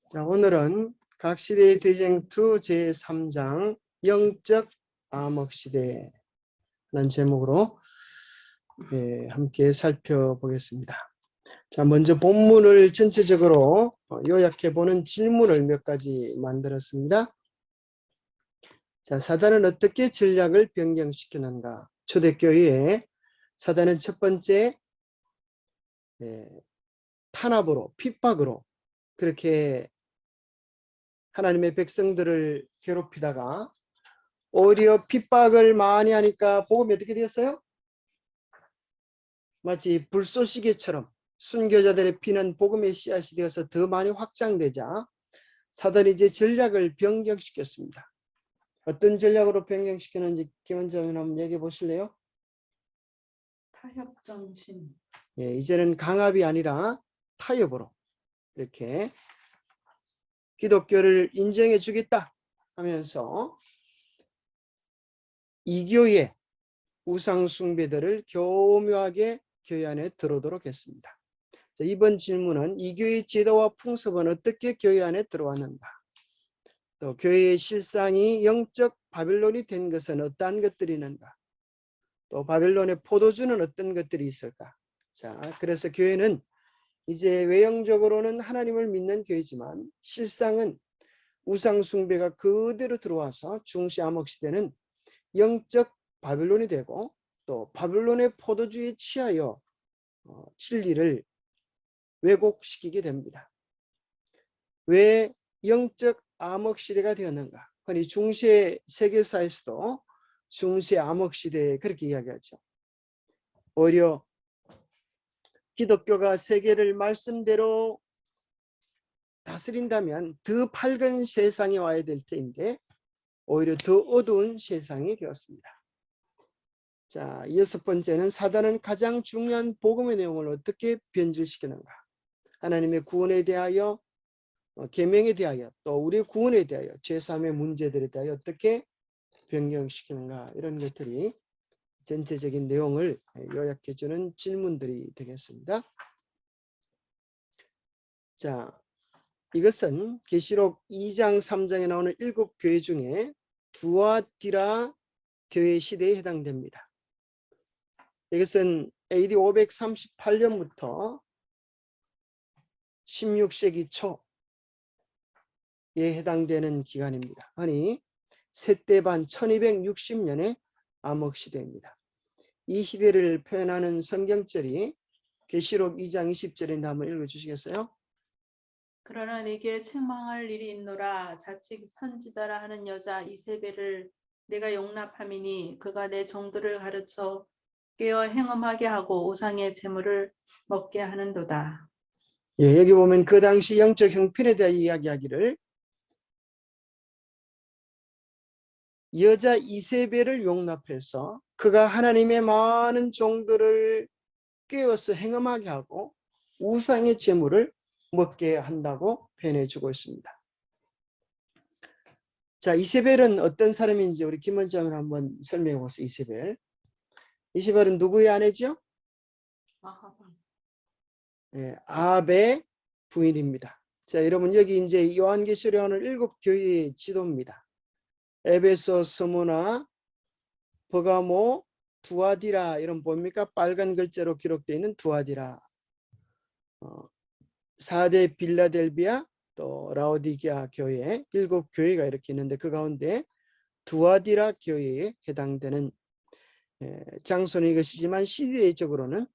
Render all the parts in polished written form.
자, 오늘은 각 시대의 대쟁투 제3장 영적 암흑시대라는 제목으로 함께 살펴보겠습니다. 자, 먼저 본문을 전체적으로 요약해보는 질문을 몇 가지 만들었습니다. 자, 사단은 어떻게 전략을 변경시키는가? 초대교회에 사단은 첫 번째 탄압으로, 핍박으로 그렇게 하나님의 백성들을 괴롭히다가 오히려 핍박을 많이 하니까 복음이 어떻게 되었어요? 마치 불쏘시개처럼 순교자들의 피는 복음의 씨앗이 되어서 더 많이 확장되자 사단이 이제 전략을 변경시켰습니다. 어떤 전략으로 변경시키는지 김원장님 한번 얘기해 보실래요? 타협정신. 예, 이제는 강압이 아니라 타협으로 이렇게 기독교를 인정해 주겠다 하면서 이교의 우상 숭배들을 교묘하게 교회 안에 들어오도록 했습니다. 자, 이번 질문은 이교의 제도와 풍습은 어떻게 교회 안에 들어왔는가? 또 교회의 실상이 영적 바벨론이 된 것은 어떠한 것들이 있는가? 또 바벨론의 포도주는 어떤 것들이 있을까? 자, 그래서 교회는 이제 외형적으로는 하나님을 믿는 교회지만 실상은 우상 숭배가 그대로 들어와서 중시 암흑 시대는 영적 바벨론이 되고 또 바벨론의 포도주에 취하여 진리를 왜곡시키게 됩니다. 왜 영적 암흑 시대가 되었는가? 아니 중세 세계사에서도 중세 암흑 시대에 그렇게 이야기하죠. 오히려 기독교가 세계를 말씀대로 다스린다면 더 밝은 세상이 와야 될 때인데 오히려 더 어두운 세상이 되었습니다. 자, 여섯 번째는 사단은 가장 중요한 복음의 내용을 어떻게 변질시키는가? 하나님의 구원에 대하여, 계명에 대하여, 또 우리의 구원에 대하여, 제3의 문제들에 대하여 어떻게 변경시키는가? 이런 것들이 전체적인 내용을 요약해주는 질문들이 되겠습니다. 자, 이것은 계시록 2장 3장에 나오는 7교회 중에 두아디라 교회 시대에 해당됩니다. 이것은 AD 538년부터 16세기 초에 해당되는 기간입니다. 아니 세대반 1260년의 암흑시대입니다. 이 시대를 표현하는 성경절이 계시록 2장 20절인데 한번 읽어주시겠어요? 그러나 내게 책망할 일이 있노라. 자칭 선지자라 하는 여자 이세벨을 내가 용납함이니 그가 내 종들을 가르쳐 깨어 행음하게 하고 우상의 제물을 먹게 하는도다. 예, 여기 보면 그 당시 영적 형편에 대해 이야기하기를 여자 이세벨을 용납해서 그가 하나님의 많은 종들을 깨어서 행음하게 하고 우상의 제물을 먹게 한다고 표현해 주고 있습니다. 자, 이세벨은 어떤 사람인지 우리 김 원장을 한번 설명해 보세요. 이세벨은 누구의 아내죠? 아합의 부인입니다. 자, 여러분 여기 이제 요한계시록에 나오는 7교회의 지도입니다. 에베소, 스무나, 버가모, 두아디라 이런 뭡니까? 빨간 글자로 기록되어 있는 두아디라. 4대 빌라델비아 또 라오디게아 교회 7교회가 이렇게 있는데 그 가운데 두아디라 교회에 해당되는 장소는 이것이지만 시대적으로는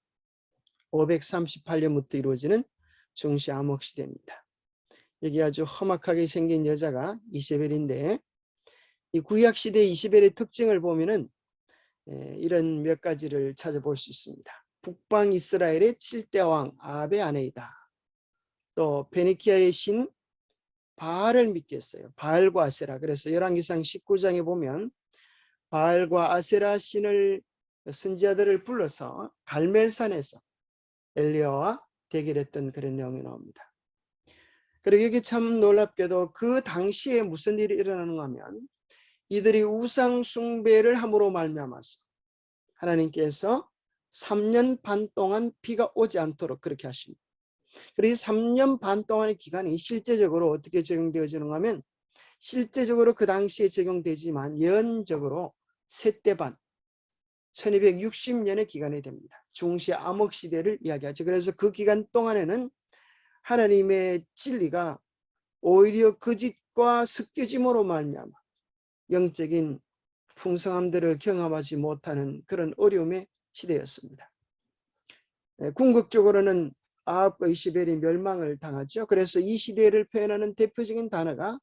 538년부터 이루어지는 중시 암흑 시대입니다. 여기 아주 험악하게 생긴 여자가 이세벨인데 이 구약 시대 이세벨의 특징을 보면은 이런 몇 가지를 찾아볼 수 있습니다. 북방 이스라엘의 7대 왕 아합의 아내이다. 또 베니키아의 신 바알을 믿게 했어요. 바알과 아세라. 그래서 열왕기상 19장에 보면 바알과 아세라 신을 선지자들을 불러서 갈멜산에서 엘리야와 대결했던 그런 내용이 나옵니다. 그리고 여기 참 놀랍게도 그 당시에 무슨 일이 일어나는가 하면 이들이 우상 숭배를 함으로 말미암아서 하나님께서 3년 반 동안 비가 오지 않도록 그렇게 하십니다. 그리고 3년 반 동안의 기간이 실제적으로 어떻게 적용되어지는가 하면 실제적으로 그 당시에 적용되지만 예언적으로 세대 반 1260년의 기간이 됩니다. 중세 암흑 시대를 이야기하죠. 그래서 그 기간 동안에는 하나님의 진리가 오히려 거짓과 섞여짐으로 말미암아 영적인 풍성함들을 경험하지 못하는 그런 어려움의 시대였습니다. 궁극적으로는 아합과 이세벨이 멸망을 당하죠. 그래서 이 시대를 표현하는 대표적인 단어가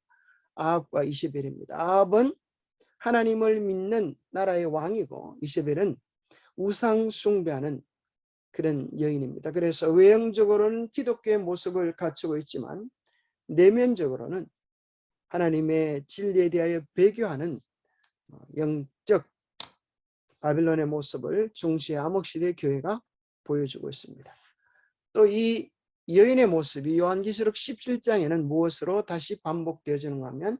아합과 이세벨입니다. 아합은 하나님을 믿는 나라의 왕이고 이세벨은 우상 숭배하는 그런 여인입니다. 그래서 외형적으로는 기독교의 모습을 갖추고 있지만 내면적으로는 하나님의 진리에 대하여 배교하는 영적 바빌론의 모습을 중세 암흑시대 교회가 보여주고 있습니다. 또 이 여인의 모습이 요한계시록 17장에는 무엇으로 다시 반복되어지는가 하면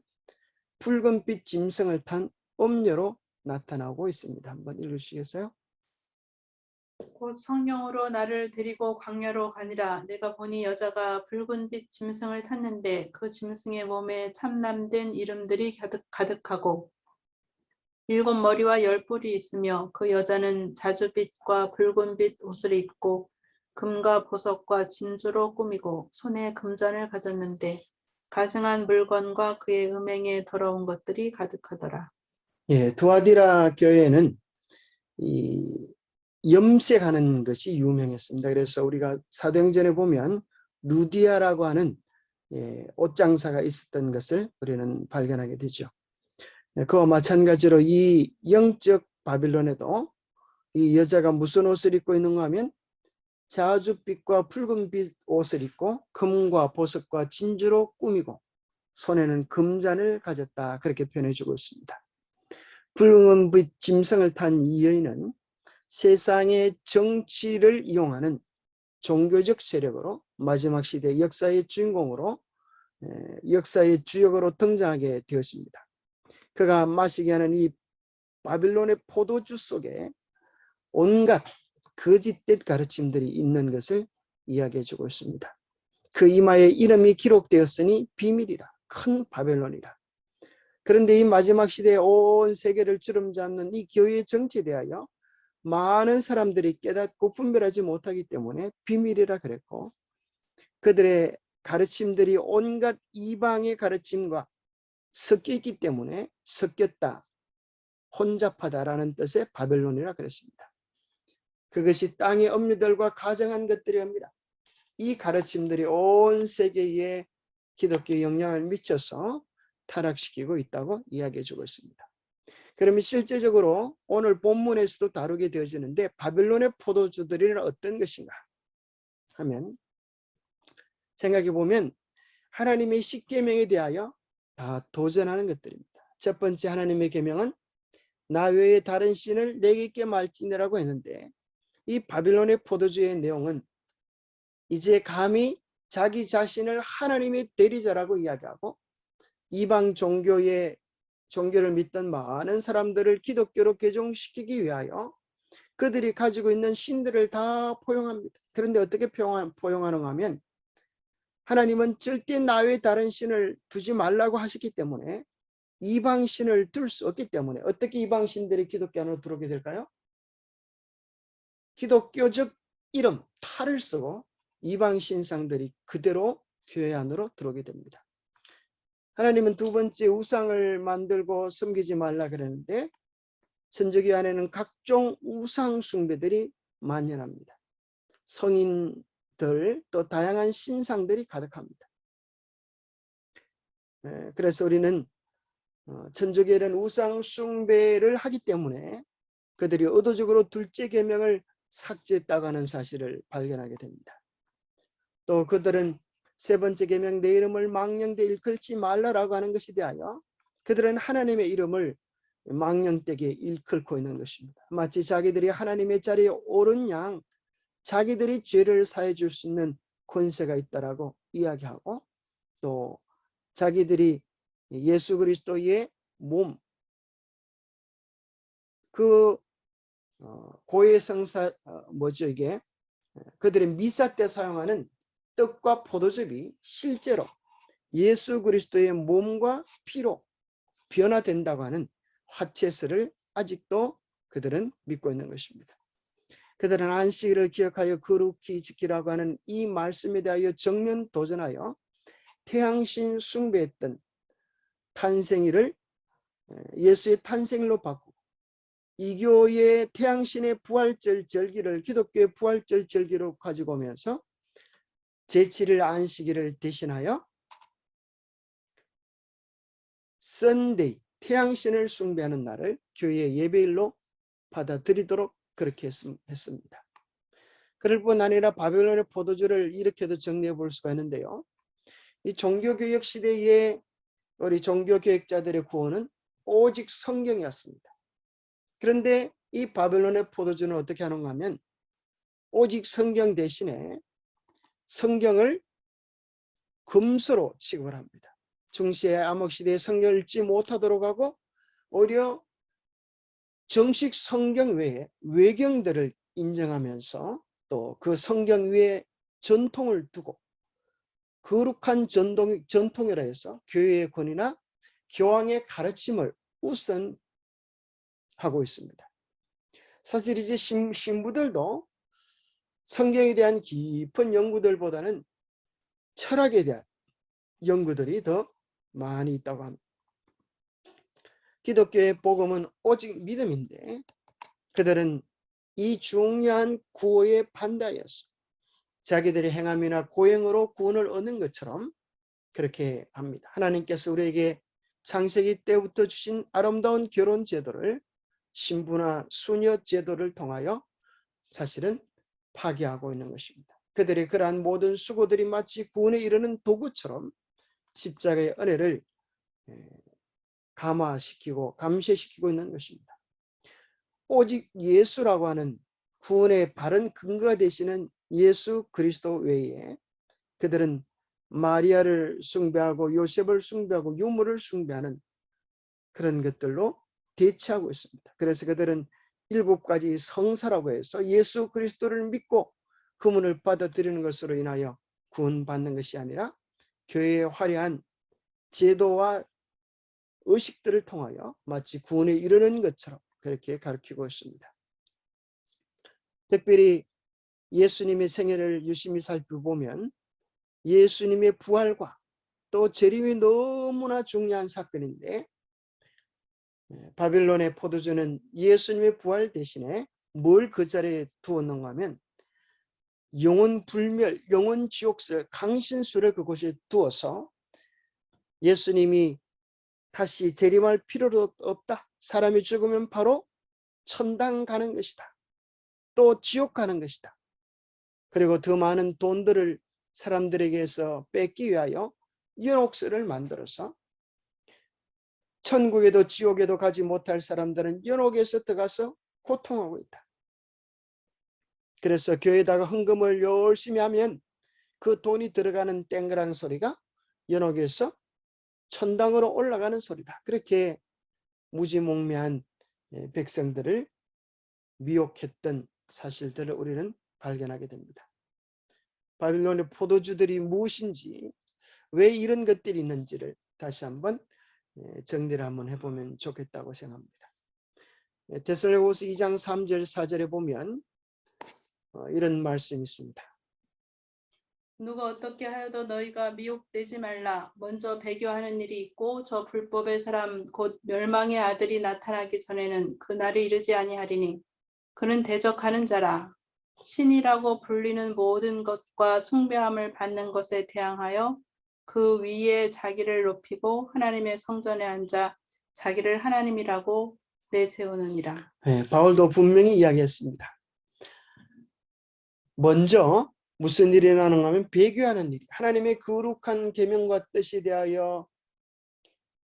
붉은빛 짐승을 탄 음녀로 나타나고 있습니다. 한번 읽으시겠어요? 곧 성령으로 나를 데리고 광야로 가니라. 내가 보니 여자가 붉은빛 짐승을 탔는데 그 짐승의 몸에 참남된 이름들이 가득하고 7 머리와 10 뿔이 있으며 그 여자는 자주빛과 붉은빛 옷을 입고 금과 보석과 진주로 꾸미고 손에 금잔을 가졌는데 가증한 물건과 그의 음행에 더러운 것들이 가득하더라. 예, 두아디라 교회는 이 염색하는 것이 유명했습니다. 그래서 우리가 사도행전에 보면 루디아라고 하는 옷장사가 있었던 것을 우리는 발견하게 되죠. 그와 마찬가지로 이 영적 바빌론에도 이 여자가 무슨 옷을 입고 있는가 하면 자주빛과 붉은빛 옷을 입고 금과 보석과 진주로 꾸미고 손에는 금잔을 가졌다, 그렇게 표현해주고 있습니다. 붉은빛 짐승을 탄 이 여인은 세상의 정치를 이용하는 종교적 세력으로 마지막 시대 역사의 주인공으로 역사의 주역으로 등장하게 되었습니다. 그가 마시게 하는 이 바빌론의 포도주 속에 온갖 거짓된 가르침들이 있는 것을 이야기해 주고 있습니다. 그 이마에 이름이 기록되었으니 비밀이라, 큰 바벨론이라. 그런데 이 마지막 시대에 온 세계를 주름잡는 이 교회의 정치에 대하여 많은 사람들이 깨닫고 분별하지 못하기 때문에 비밀이라 그랬고, 그들의 가르침들이 온갖 이방의 가르침과 섞여 있기 때문에 섞였다, 혼잡하다라는 뜻의 바벨론이라 그랬습니다. 그것이 땅의 업류들과 가정한 것들이옵니다. 이 가르침들이 온 세계에 기독교에 영향을 미쳐서 타락시키고 있다고 이야기해 주고 있습니다. 그러면 실제적으로 오늘 본문에서도 다루게 되어지는데 바빌론의 포도주들은 어떤 것인가 하면, 생각해 보면 하나님의 10계명에 대하여 다 도전하는 것들입니다. 첫 번째 하나님의 계명은 나 외에 다른 신을 내게 있게 말지니라고 했는데, 이 바빌론의 포도주의 내용은 이제 감히 자기 자신을 하나님의 대리자라고 이야기하고 이방 종교를 믿던 많은 사람들을 기독교로 개종시키기 위하여 그들이 가지고 있는 신들을 다 포용합니다. 그런데 어떻게 포용하는가 하면 하나님은 절대 나 외에 다른 신을 두지 말라고 하셨기 때문에 이방 신을 둘 수 없기 때문에 어떻게 이방 신들이 기독교 안으로 들어오게 될까요? 기독교적 이름, 탈을 쓰고 이방 신상들이 그대로 교회 안으로 들어오게 됩니다. 하나님은 두 번째 우상을 만들고 섬기지 말라 그랬는데 천주교 안에는 각종 우상 숭배들이 만연합니다. 성인들 또 다양한 신상들이 가득합니다. 그래서 우리는 천주교는 우상 숭배를 하기 때문에 그들이 의도적으로 둘째 계명을 삭제했다고 하는 사실을 발견하게 됩니다. 또 그들은 세 번째 계명 내 이름을 망령되이 일컬지 말라라고 하는 것에 대하여 그들은 하나님의 이름을 망령되게 일컬고 있는 것입니다. 마치 자기들이 하나님의 자리에 오른 양 자기들이 죄를 사해 줄 수 있는 권세가 있다라고 이야기하고, 또 자기들이 예수 그리스도의 몸, 그 고해성사 이게 그들의 미사 때 사용하는 떡과 포도즙이 실제로 예수 그리스도의 몸과 피로 변화된다고 하는 화채설을 아직도 그들은 믿고 있는 것입니다. 그들은 안식일을 기억하여 거룩히 지키라고 하는 이 말씀에 대하여 정면 도전하여 태양신 숭배했던 탄생일을 예수의 탄생일로 바꾸고 이교의 태양신의 부활절 절기를 기독교의 부활절 절기로 가지고 오면서 제7일 안식일을 대신하여 썬데이 태양신을 숭배하는 날을 교회의 예배일로 받아들이도록 그렇게 했습니다. 그럴 뿐 아니라 바벨론의 포도주를 이렇게도 정리해 볼 수가 있는데요. 이 종교개혁 시대의 우리 종교개혁자들의 구원은 오직 성경이었습니다. 그런데 이 바벨론의 포도주는 어떻게 하는가 하면 오직 성경 대신에 성경을 금수로 취급을 합니다. 중시의 암흑시대의 성경을 읽지 못하도록 하고 오히려 정식 성경 외에 외경들을 인정하면서 또 그 성경 위에 전통을 두고 거룩한 전통이라 해서 교회의 권위나 교황의 가르침을 우선하고 있습니다. 사실 이제 신부들도 성경에 대한 깊은 연구들보다는 철학에 대한 연구들이 더 많이 있다고 합니다. 기독교의 복음은 오직 믿음인데 그들은 이 중요한 구호에 반대하여서 자기들의 행함이나 고행으로 구원을 얻는 것처럼 그렇게 합니다. 하나님께서 우리에게 창세기 때부터 주신 아름다운 결혼 제도를 신부나 수녀 제도를 통하여 사실은 파괴하고 있는 것입니다. 그들의 그러한 모든 수고들이 마치 구원에 이르는 도구처럼 십자가의 은혜를 감화시키고 감쇄시키고 있는 것입니다. 오직 예수라고 하는 구원의 바른 근거가 되시는 예수 그리스도 외에 그들은 마리아를 숭배하고 요셉을 숭배하고 유물을 숭배하는 그런 것들로 대체하고 있습니다. 그래서 그들은 7가지 성사라고 해서 예수 그리스도를 믿고 구원을 받아들이는 것으로 인하여 구원받는 것이 아니라 교회의 화려한 제도와 의식들을 통하여 마치 구원에 이르는 것처럼 그렇게 가르치고 있습니다. 특별히 예수님의 생애를 유심히 살펴보면 예수님의 부활과 또 재림이 너무나 중요한 사건인데 바빌론의 포도주는 예수님의 부활 대신에 뭘 그 자리에 두었는가 하면 영혼 불멸, 영혼 지옥설, 강신수를 그곳에 두어서 예수님이 다시 재림할 필요도 없다. 사람이 죽으면 바로 천당 가는 것이다. 또 지옥 가는 것이다. 그리고 더 많은 돈들을 사람들에게서 뺏기 위하여 연옥설을 만들어서 천국에도 지옥에도 가지 못할 사람들은 연옥에서 들어가서 고통하고 있다. 그래서 교회에다가 헌금을 열심히 하면 그 돈이 들어가는 땡그랑 소리가 연옥에서 천당으로 올라가는 소리다. 그렇게 무지몽매한 백성들을 미혹했던 사실들을 우리는 발견하게 됩니다. 바빌론의 포도주들이 무엇인지 왜 이런 것들이 있는지를 다시 한번 정리를 한번 해보면 좋겠다고 생각합니다. 데살로니가후서 2장 3절 4절에 보면 이런 말씀이 있습니다. 누가 어떻게 하여도 너희가 미혹되지 말라. 먼저 배교하는 일이 있고 저 불법의 사람 곧 멸망의 아들이 나타나기 전에는 그 날이 이르지 아니하리니 그는 대적하는 자라. 신이라고 불리는 모든 것과 숭배함을 받는 것에 대항하여 그 위에 자기를 높이고 하나님의 성전에 앉아 자기를 하나님이라고 내세우느니라. 바울도 분명히 이야기했습니다. 먼저 무슨 일이 일어나는가 하면 배교하는 일이 하나님의 거룩한 계명과 뜻에 대하여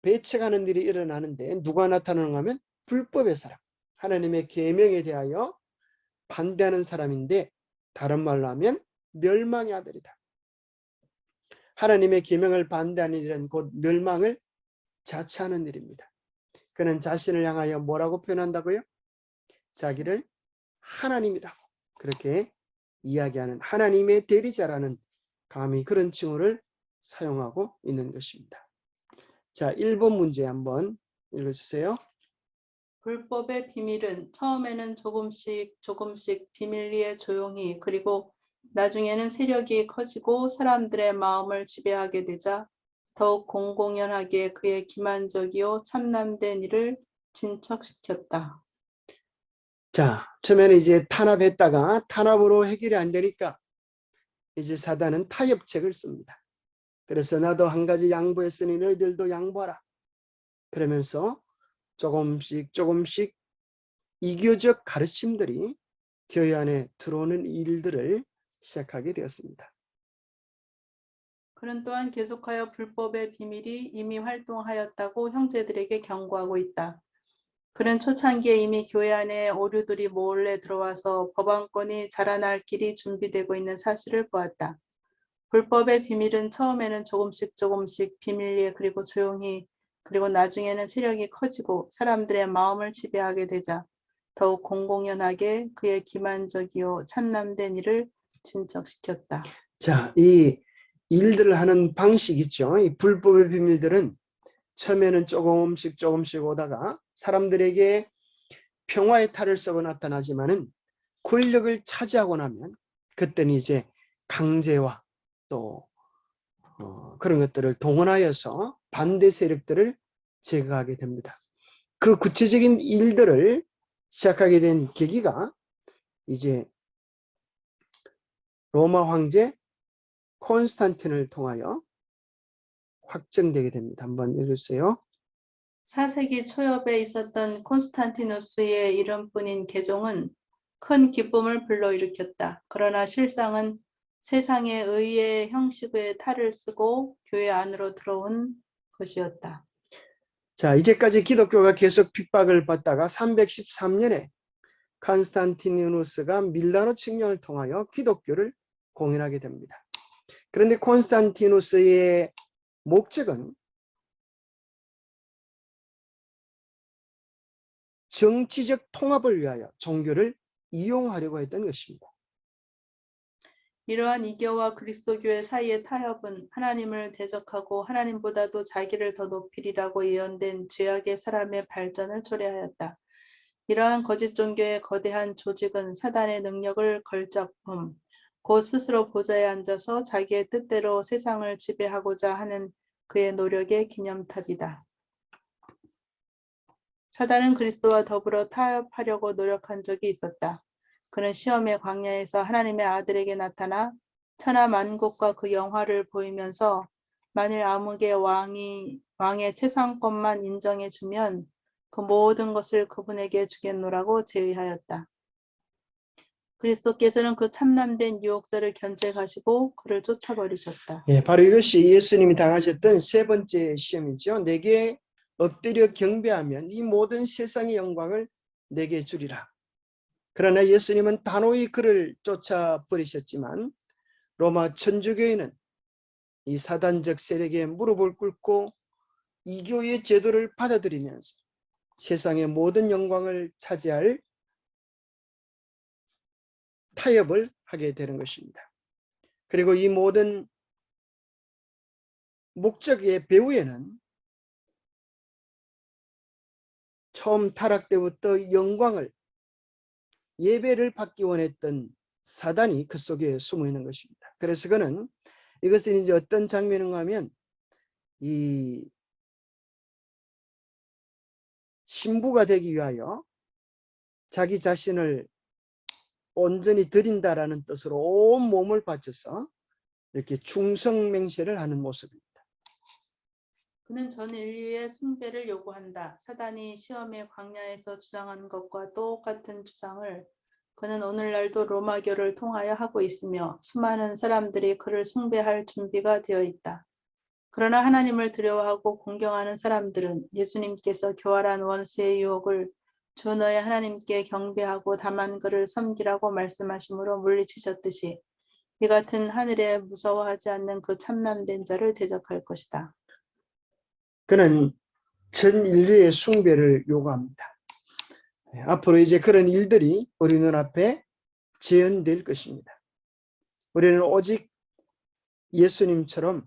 배척하는 일이 일어나는데 누가 나타나는가 하면 불법의 사람, 하나님의 계명에 대하여 반대하는 사람인데 다른 말로 하면 멸망의 아들이다. 하나님의 계명을 반대하는 일은 곧 멸망을 자처하는 일입니다. 그는 자신을 향하여 뭐라고 표현한다고요? 자기를 하나님이라고 그렇게 이야기하는 하나님의 대리자라는 감히 그런 칭호를 사용하고 있는 것입니다. 자, 1번 문제 한번 읽어주세요. 불법의 비밀은 처음에는 조금씩 비밀리에 조용히 그리고 나중에는 세력이 커지고 사람들의 마음을 지배하게 되자 더욱 공공연하게 그의 기만적이요 참남된 일을 진척시켰다. 자, 처음에는 이제 탄압했다가 탄압으로 해결이 안 되니까 이제 사단은 타협책을 씁니다. 그래서 나도 한 가지 양보했으니 너희들도 양보하라. 그러면서 조금씩 이교적 가르침들이 교회 안에 들어오는 일들을 시작하게 되었습니다. 그는 또한 계속하여 불법의 비밀이 이미 활동하였다고 형제들에게 경고하고 있다. 그는 초창기에 이미 교회 안에 오류들이 몰래 들어와서 법안권이 자라날 길이 준비되고 있는 사실을 보았다. 불법의 비밀은 처음에는 조금씩 비밀리에 그리고 조용히 그리고 나중에는 세력이 커지고 사람들의 마음을 지배하게 되자 더욱 공공연하게 그의 기만적이요 참남된 일을 진척시켰다. 자, 이 일들을 하는 방식 있죠. 이 불법의 비밀들은 처음에는 조금씩 오다가 사람들에게 평화의 탈을 쏘고 나타나지만은 권력을 차지하고 나면 그때는 이제 강제와 또 그런 것들을 동원하여서 반대 세력들을 제거하게 됩니다. 그 구체적인 일들을 시작하게 된 계기가 이제 로마 황제 콘스탄틴을 통하여 확정되게 됩니다. 한번 읽으세요. 4세기 초엽에 있었던 콘스탄티누스의 이름뿐인 개종은 큰 기쁨을 불러일으켰다. 그러나 실상은 세상의 의의 형식의 탈을 쓰고 교회 안으로 들어온 것이었다. 자, 이제까지 기독교가 계속 핍박을 받다가 313년에 콘스탄티누스가 밀라노 칙령을 통하여 기독교를 공인하게 됩니다. 그런데 콘스탄티누스의 목적은 정치적 통합을 위하여 종교를 이용하려고 했던 것입니다. 이러한 이교와 그리스도교의 사이의 타협은 하나님을 대적하고 하나님보다도 자기를 더 높이리라고 예언된 죄악의 사람의 발전을 초래하였다. 이러한 거짓 종교의 거대한 조직은 사단의 능력을 걸작품, 곧 스스로 보좌에 앉아서 자기의 뜻대로 세상을 지배하고자 하는 그의 노력의 기념탑이다. 사단은 그리스도와 더불어 타협하려고 노력한 적이 있었다. 그는 시험의 광야에서 하나님의 아들에게 나타나 천하 만국과 그 영화를 보이면서 만일 아무개 왕의 최상권만 인정해주면 그 모든 것을 그분에게 주겠노라고 제의하였다. 그리스도께서는 그 참남된 유혹자를 견제하시고 그를 쫓아버리셨다. 예, 바로 이것이 예수님이 당하셨던 세 번째 시험이죠. 내게 엎드려 경배하면 이 모든 세상의 영광을 내게 주리라. 그러나 예수님은 단호히 그를 쫓아버리셨지만 로마 천주교회는 이 사단적 세력에 무릎을 꿇고 이교의 제도를 받아들이면서 세상의 모든 영광을 차지할 타협을 하게 되는 것입니다. 그리고 이 모든 목적의 배후에는 처음 타락 때부터 영광을 예배를 받기 원했던 사단이 그 속에 숨어 있는 것입니다. 그래서 그는 이것은 이제 어떤 장면인가 하면 이 신부가 되기 위하여 자기 자신을 온전히 드린다라는 뜻으로 온 몸을 바쳐서 이렇게 충성맹세를 하는 모습입니다. 그는 전 인류의 숭배를 요구한다. 사단이 시험의 광야에서 주장한 것과 똑같은 주장을 그는 오늘날도 로마교를 통하여 하고 있으며 수많은 사람들이 그를 숭배할 준비가 되어 있다. 그러나 하나님을 두려워하고 공경하는 사람들은 예수님께서 교활한 원수의 유혹을 주 너의 하나님께 경배하고 다만 그를 섬기라고 말씀하심으로 물리치셨듯이 이 같은 하늘에 무서워하지 않는 그 참남된 자를 대적할 것이다. 그는 전 인류의 숭배를 요구합니다. 앞으로 이제 그런 일들이 우리 눈앞에 재현될 것입니다. 우리는 오직 예수님처럼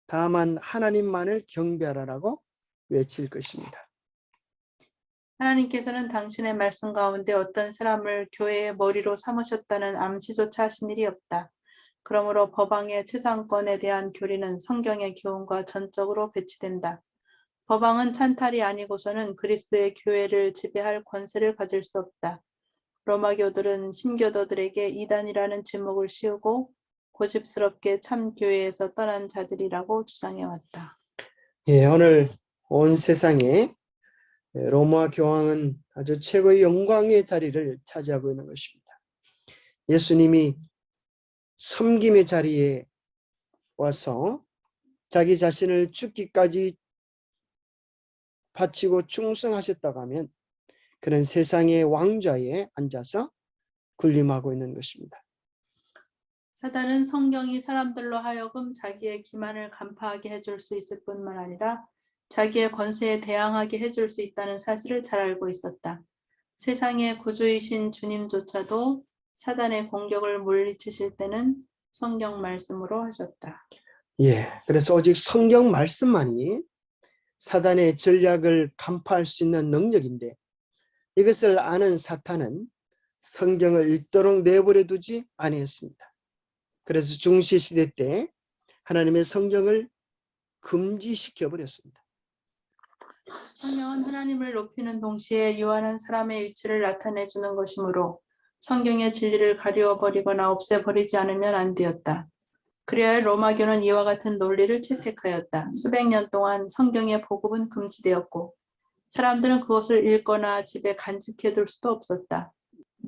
다만 하나님만을 경배하라라고 외칠 것입니다. 하나님께서는 당신의 말씀 가운데 어떤 사람을 교회의 머리로 삼으셨다는 암시조차 하신 일이 없다. 그러므로 법왕의 최상권에 대한 교리는 성경의 교훈과 전적으로 배치된다. 법왕은 찬탈이 아니고서는 그리스도의 교회를 지배할 권세를 가질 수 없다. 로마교들은 신교도들에게 이단이라는 제목을 씌우고 고집스럽게 참교회에서 떠난 자들이라고 주장해왔다. 예, 오늘 온 세상에 로마 교황은 아주 최고의 영광의 자리를 차지하고 있는 것입니다. 예수님이 섬김의 자리에 와서 자기 자신을 죽기까지 바치고 충성하셨다고 하면 그는 세상의 왕좌에 앉아서 군림하고 있는 것입니다. 사단은 성경이 사람들로 하여금 자기의 기만을 간파하게 해줄 수 있을 뿐만 아니라 자기의 권세에 대항하게 해줄 수 있다는 사실을 잘 알고 있었다. 세상의 구주이신 주님조차도 사단의 공격을 물리치실 때는 성경 말씀으로 하셨다. 예, 그래서 오직 성경 말씀만이 사단의 전략을 간파할 수 있는 능력인데 이것을 아는 사탄은 성경을 읽도록 내버려 두지 아니했습니다. 그래서 중시시대 때 하나님의 성경을 금지시켜 버렸습니다. 성경은 하나님을 높이는 동시에 유한한 사람의 위치를 나타내주는 것이므로 성경의 진리를 가리워버리거나 없애버리지 않으면 안 되었다. 그래야 로마교는 이와 같은 논리를 채택하였다. 수백 년 동안 성경의 보급은 금지되었고 사람들은 그것을 읽거나 집에 간직해둘 수도 없었다.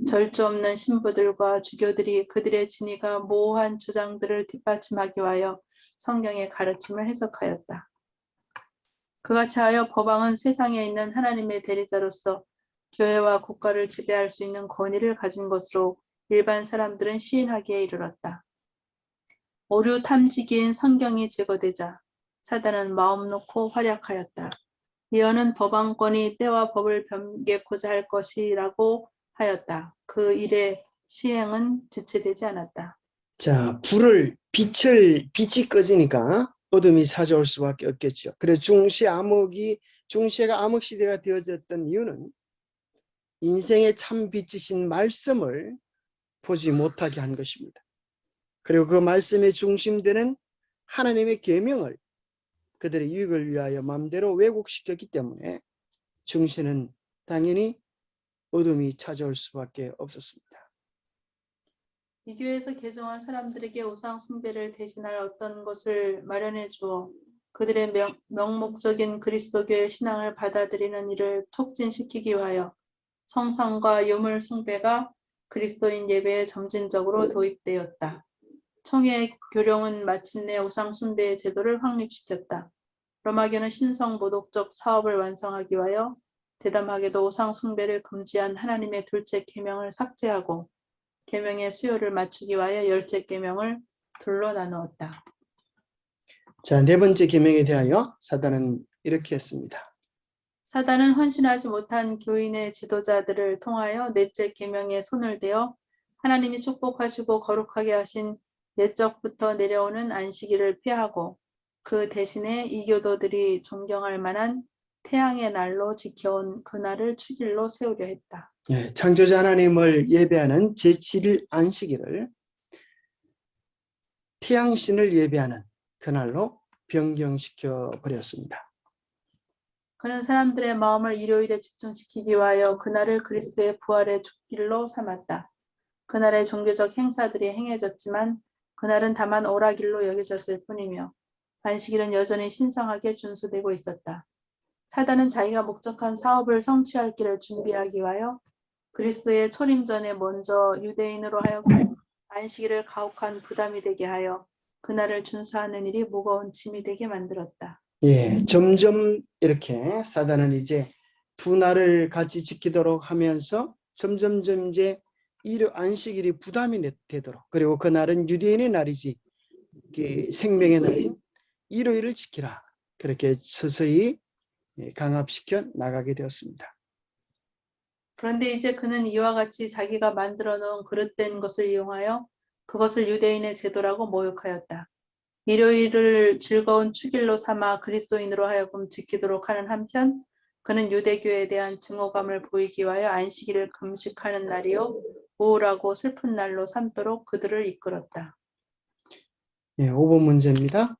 절주 없는 신부들과 주교들이 그들의 진위가 모호한 주장들을 뒷받침하기 위하여 성경의 가르침을 해석하였다. 그같이 하여 법왕은 세상에 있는 하나님의 대리자로서 교회와 국가를 지배할 수 있는 권위를 가진 것으로 일반 사람들은 시인하기에 이르렀다. 오류 탐지기인 성경이 제거되자 사단은 마음 놓고 활약하였다. 이어는 법왕권이 때와 법을 변개코자 할 것이라고 하였다. 그 일의 시행은 지체되지 않았다. 자, 빛이 꺼지니까 어둠이 찾아올 수밖에 없겠죠. 그래서 중시가 암흑 시대가 되어졌던 이유는 인생의 참 빛이신 말씀을 보지 못하게 한 것입니다. 그리고 그 말씀의 중심되는 하나님의 계명을 그들의 유익을 위하여 마음대로 왜곡시켰기 때문에 중시는 당연히 어둠이 찾아올 수밖에 없었습니다. 이 교회에서 개종한 사람들에게 우상 숭배를 대신할 어떤 것을 마련해 주어 그들의 명목적인 그리스도교의 신앙을 받아들이는 일을 촉진시키기 위하여 성상과 유물 숭배가 그리스도인 예배에 점진적으로 도입되었다. 총회 교령은 마침내 우상 숭배의 제도를 확립시켰다. 로마교는 신성 모독적 사업을 완성하기 위하여 대담하게도 우상 숭배를 금지한 하나님의 둘째 계명을 삭제하고 계명의 수요를 맞추기 위하여 열째 계명을 둘로 나누었다. 자, 네 번째 계명에 대하여 사단은 이렇게 했습니다. 사단은 헌신하지 못한 교인의 지도자들을 통하여 넷째 계명에 손을 대어 하나님이 축복하시고 거룩하게 하신 옛적부터 내려오는 안식일을 폐하고 그 대신에 이교도들이 존경할 만한 태양의 날로 지켜온 그날을 축일로 세우려 했다. 예, 창조자 하나님을 예배하는 제7일 안식일을 태양신을 예배하는 그날로 변경시켜 버렸습니다. 그는 사람들의 마음을 일요일에 집중시키기 위하여 그날을 그리스도의 부활의 축일로 삼았다. 그날의 종교적 행사들이 행해졌지만 그날은 다만 오락일로 여겨졌을 뿐이며 안식일은 여전히 신성하게 준수되고 있었다. 사단은 자기가 목적한 사업을 성취할 길을 준비하기 위하여 그리스도의 초림 전에 먼저 유대인으로 하여금 안식일을 가혹한 부담이 되게 하여 그날을 준수하는 일이 무거운 짐이 되게 만들었다. 예, 점점 이렇게 사단은 이제 두 날을 같이 지키도록 하면서 점점 이제 안식일이 부담이 되도록, 그리고 그날은 유대인의 날이지 생명의 날인 일요일을 지키라, 그렇게 서서히 강압시켜 나가게 되었습니다. 그런데 이제 그는 이와 같이 자기가 만들어 놓은 그릇된 것을 이용하여 그것을 유대인의 제도라고 모욕하였다. 일요일을 즐거운 축일로 삼아 그리스도인으로 하여금 지키도록 하는 한편 그는 유대교에 대한 증오감을 보이기 위하여 안식일을 금식하는 날이요 우울하고 슬픈 날로 삼도록 그들을 이끌었다. 예, 5번 문제입니다.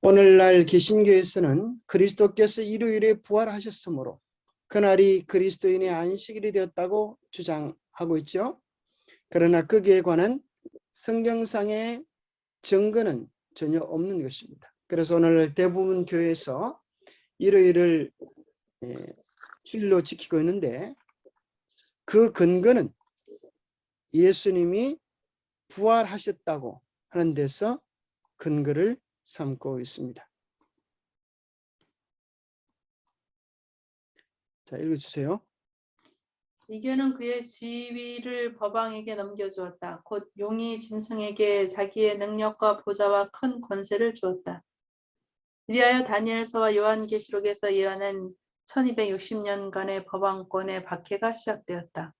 오늘날 개신교에서는 그리스도께서 일요일에 부활하셨으므로 그날이 그리스도인의 안식일이 되었다고 주장하고 있죠. 그러나 거기에 관한 성경상의 증거는 전혀 없는 것입니다. 그래서 오늘 대부분 교회에서 일요일을 주일로 지키고 있는데 그 근거는 예수님이 부활하셨다고 하는 데서 근거를 삼고 있습니다. 자, 읽어주세요. 이교는 그의 지위를 법왕에게 넘겨주었다. 곧 용이 짐승에게 자기의 능력과 보좌와 큰 권세를 주었다. 이리하여 다니엘서와 요한계시록에서 예언한 1260년간의 법왕권의 박해가 시작되었다.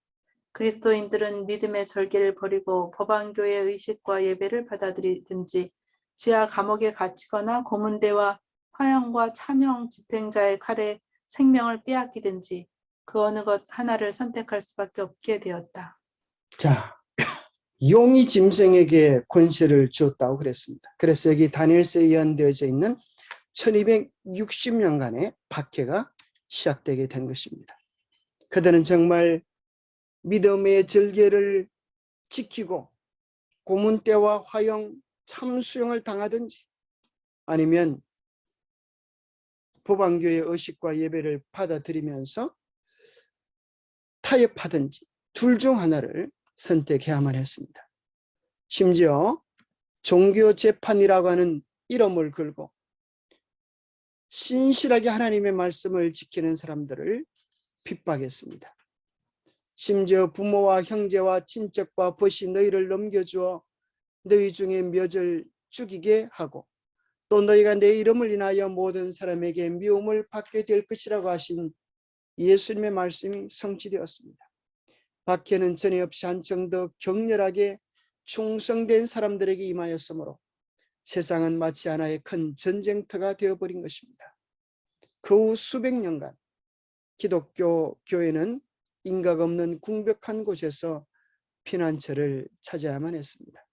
그리스도인들은 믿음의 절개를 버리고 법왕교의 의식과 예배를 받아들이든지 지하 감옥에 갇히거나 고문대와 화형과 차명 집행자의 칼에 생명을 빼앗기든지 그 어느 것 하나를 선택할 수밖에 없게 되었다. 자, 용이 짐승에게 권세를 주었다고 그랬습니다. 그래서 여기 다니엘서에 예언되어져 있는 1260년간의 박해가 시작되게 된 것입니다. 그들은 정말 믿음의 절개를 지키고 고문대와 화형, 참수형을 당하든지 아니면 법왕교의 의식과 예배를 받아들이면서 타협하든지 둘 중 하나를 선택해야만 했습니다. 심지어 종교재판이라고 하는 이름을 걸고 신실하게 하나님의 말씀을 지키는 사람들을 핍박했습니다. 심지어 부모와 형제와 친척과 벗이 너희를 넘겨주어 너희 중에 몇을 죽이게 하고 또 너희가 내 이름을 인하여 모든 사람에게 미움을 받게 될 것이라고 하신 예수님의 말씀이 성취되었습니다. 박해는 전에 없이 한층 더 격렬하게 충성된 사람들에게 임하였으므로 세상은 마치 하나의 큰 전쟁터가 되어버린 것입니다. 그 후 수백 년간 기독교 교회는 인각 없는 궁벽한 곳에서 피난처를 찾아야만 했습니다.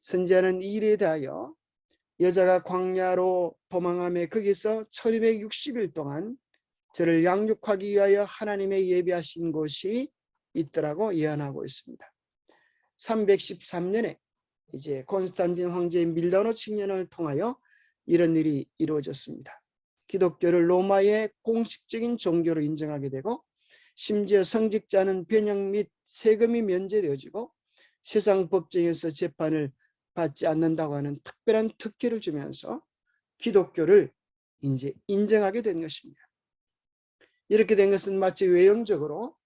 선지자는 이 일에 대하여 여자가 광야로 도망하며 거기서 1260일 동안 저를 양육하기 위하여 하나님의 예비하신 곳이 있더라고 예언하고 있습니다. 313년에 이제 콘스탄틴 황제의 밀라노 칙년을 통하여 이런 일이 이루어졌습니다. 기독교를 로마의 공식적인 종교로 인정하게 되고 심지어 성직자는 변형 및 세금이 면제되어지고 세상 법정에서 재판을 받지 않는다고 하는 특별한 특혜를 주면서 기독교를 이제 인정하게 된 것입니다. 이렇게 된 것은 마치 외형적으로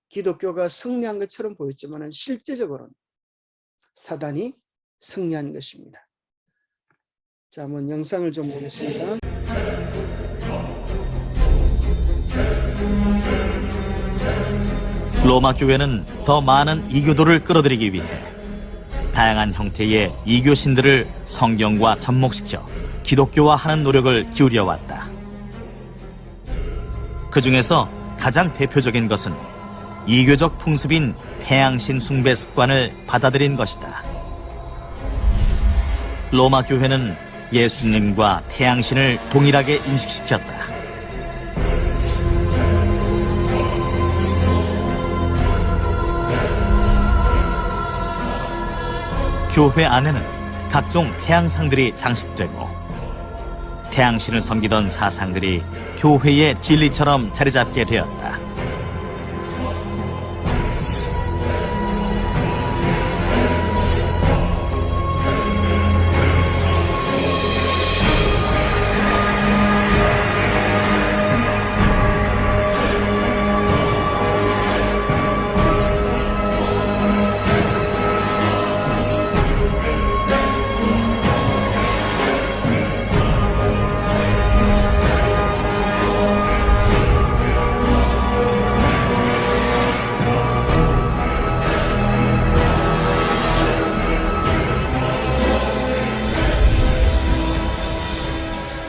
기독교가 승리한 것처럼 보였지만 실제적으로는 사단이 승리한 것입니다. 자, 한번 영상을 좀 보겠습니다. 로마 교회는 더 많은 이교도를 끌어들이기 위해 다양한 형태의 이교신들을 성경과 접목시켜 기독교화하는 노력을 기울여 왔다. 그 중에서 가장 대표적인 것은 이교적 풍습인 태양신 숭배 습관을 받아들인 것이다. 로마 교회는 예수님과 태양신을 동일하게 인식시켰다. 교회 안에는 각종 태양상들이 장식되고 태양신을 섬기던 사상들이 교회의 진리처럼 자리 잡게 되었다.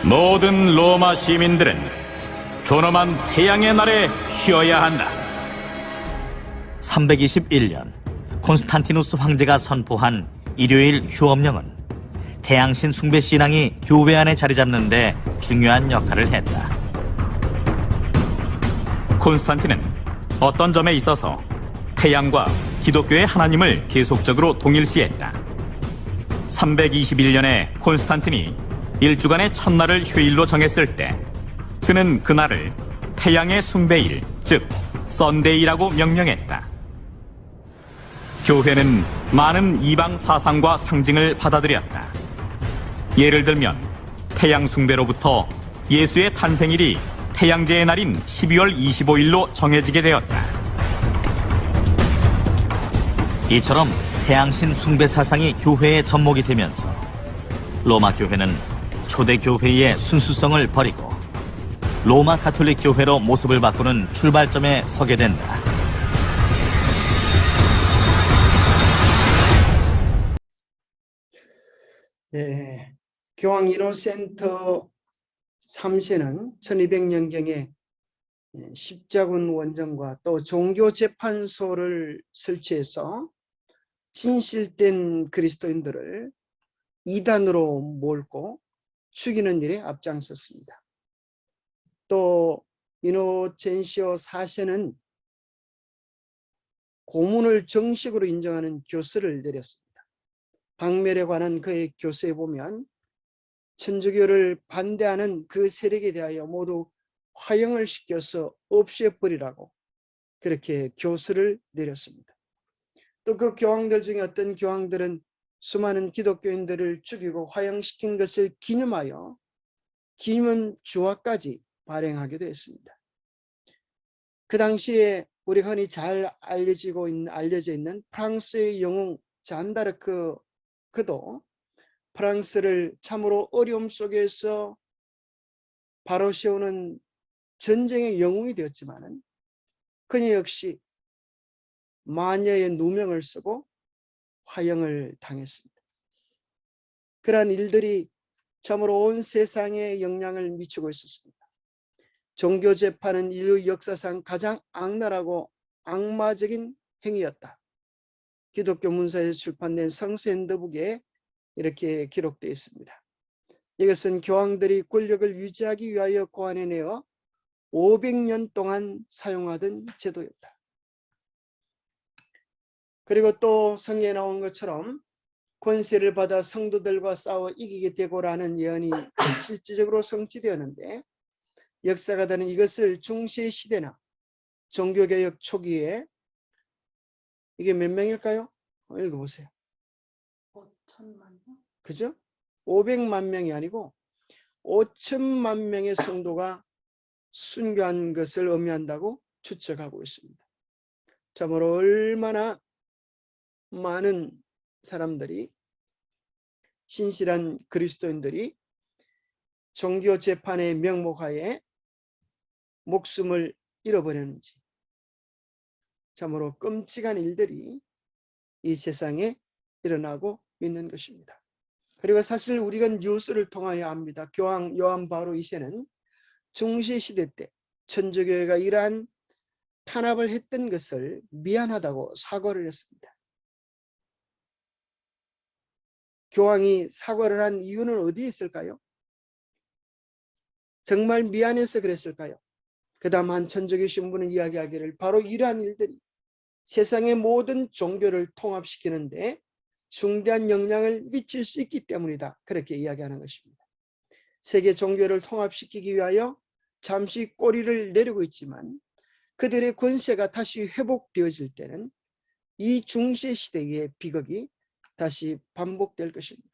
모든 로마 시민들은 존엄한 태양의 날에 쉬어야 한다. 321년 콘스탄티누스 황제가 선포한 일요일 휴업령은 태양신 숭배 신앙이 교회 안에 자리 잡는 데 중요한 역할을 했다. 콘스탄틴은 어떤 점에 있어서 태양과 기독교의 하나님을 계속적으로 동일시했다. 321년에 콘스탄틴이 일주간의 첫날을 휴일로 정했을 때 그는 그날을 태양의 숭배일, 즉 썬데이라고 명명했다. 교회는 많은 이방 사상과 상징을 받아들였다. 예를 들면 태양 숭배로부터 예수의 탄생일이 태양제의 날인 12월 25일로 정해지게 되었다. 이처럼 태양신 숭배 사상이 교회에 접목이 되면서 로마 교회는 초대 교회의 순수성을 버리고 로마 가톨릭 교회로 모습을 바꾸는 출발점에 서게 된다. 예, 교황 1호 센터 3세는 1200년경에 십자군 원정과 또 종교재판소를 설치해서 진실된 그리스도인들을 이단으로 몰고 죽이는 일에 앞장섰습니다. 또 이노젠시오 4세는 고문을 정식으로 인정하는 교서를 내렸습니다. 박멸에 관한 그의 교서에 보면 천주교를 반대하는 그 세력에 대하여 모두 화형을 시켜서 없애버리라고 그렇게 교서를 내렸습니다. 또 그 교황들 중에 어떤 교황들은 수많은 기독교인들을 죽이고 화형시킨 것을 기념하여 기념주화까지 발행하기도 했습니다. 그 당시에 우리 흔히 잘 알려져 있는 프랑스의 영웅 잔다르크, 그도 프랑스를 참으로 어려움 속에서 바로 세우는 전쟁의 영웅이 되었지만 그녀 역시 마녀의 누명을 쓰고 화형을 당했습니다. 그러한 일들이 참으로 온 세상에 영향을 미치고 있었습니다. 종교재판은 인류 역사상 가장 악랄하고 악마적인 행위였다. 기독교 문서에서 출판된 성서핸드북에 이렇게 기록되어 있습니다. 이것은 교황들이 권력을 유지하기 위하여 고안해내어 500년 동안 사용하던 제도였다. 그리고 또 성경에 나온 것처럼 권세를 받아 성도들과 싸워 이기게 되고라는 예언이 실질적으로 성취되었는데, 역사가들은 이것을 중세 시대나 종교개혁 초기에 이게 몇 명일까요? 읽어보세요. 5천만 명? 그죠? 500만 명이 아니고 5천만 명의 성도가 순교한 것을 의미한다고 추측하고 있습니다. 참으로 얼마나 많은 사람들이, 신실한 그리스도인들이 종교 재판의 명목하에 목숨을 잃어버렸는지, 참으로 끔찍한 일들이 이 세상에 일어나고 있는 것입니다. 그리고 사실 우리가 뉴스를 통하여 압니다. 교황 요한 바오로 2세는 중세 시대 때 천주교회가 이러한 탄압을 했던 것을 미안하다고 사과를 했습니다. 교황이 사과를 한 이유는 어디에 있을까요? 정말 미안해서 그랬을까요? 그 다음 한 천주교 신부는 이야기하기를 바로 이러한 일들이 세상의 모든 종교를 통합시키는데 중대한 영향을 미칠 수 있기 때문이다, 그렇게 이야기하는 것입니다. 세계 종교를 통합시키기 위하여 잠시 꼬리를 내리고 있지만 그들의 권세가 다시 회복되어질 때는 이 중세 시대의 비극이 다시 반복될 것입니다.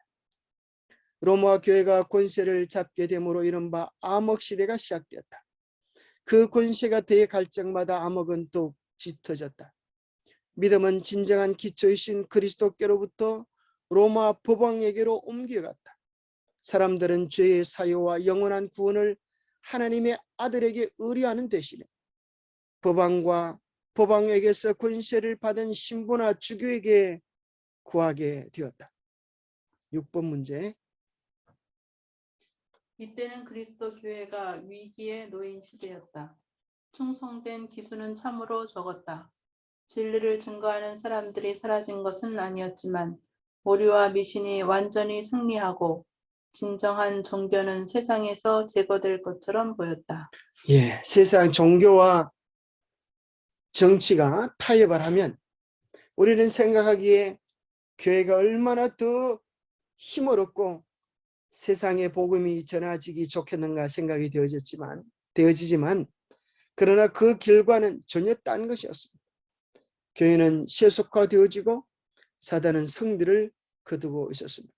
로마 교회가 권세를 잡게 됨으로 이른바 암흑 시대가 시작되었다. 그 권세가 대갈 적마다 암흑은 더욱 짙어졌다. 믿음은 진정한 기초이신 그리스도께로부터 로마 법왕에게로 옮겨갔다. 사람들은 죄의 사유와 영원한 구원을 하나님의 아들에게 의뢰하는 대신에 법왕에게서 권세를 받은 신부나 주교에게 구하게 되었다. 6번 문제. 이때는 그리스도 교회가 위기에 놓인 시대였다. 충성된 기수는 참으로 적었다. 진리를 증거하는 사람들이 사라진 것은 아니었지만 오류와 미신이 완전히 승리하고 진정한 종교는 세상에서 제거될 것처럼 보였다. 예, 세상 종교와 정치가 타협을 하면 우리는 생각하기에 교회가 얼마나 더 힘을 얻고 세상에 복음이 전해지기 좋겠는가 생각이 되어지지만 그러나 그 결과는 전혀 딴 것이었습니다. 교회는 세속화되어지고 사단은 성들을 거두고 있었습니다.